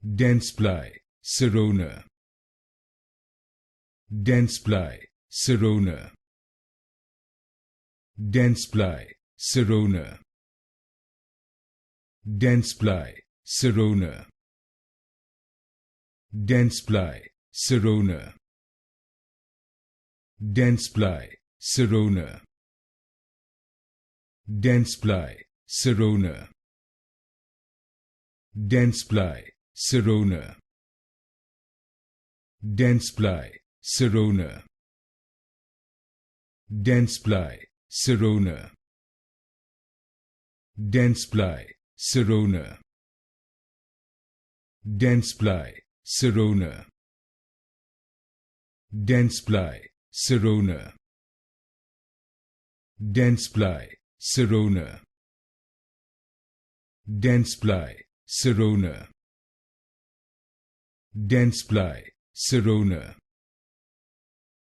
Dentsply Sirona. Dentsply Sirona. Dentsply Sirona. Dentsply Sirona. Dentsply Sirona. Dentsply Sirona. Dentsply Sirona. Dentsply Sirona. Dentsply Sirona. Dentsply Sirona. Dentsply Sirona. Dentsply Sirona. Dentsply Sirona. Dentsply Sirona. Dentsply Sirona. Dentsply Sirona.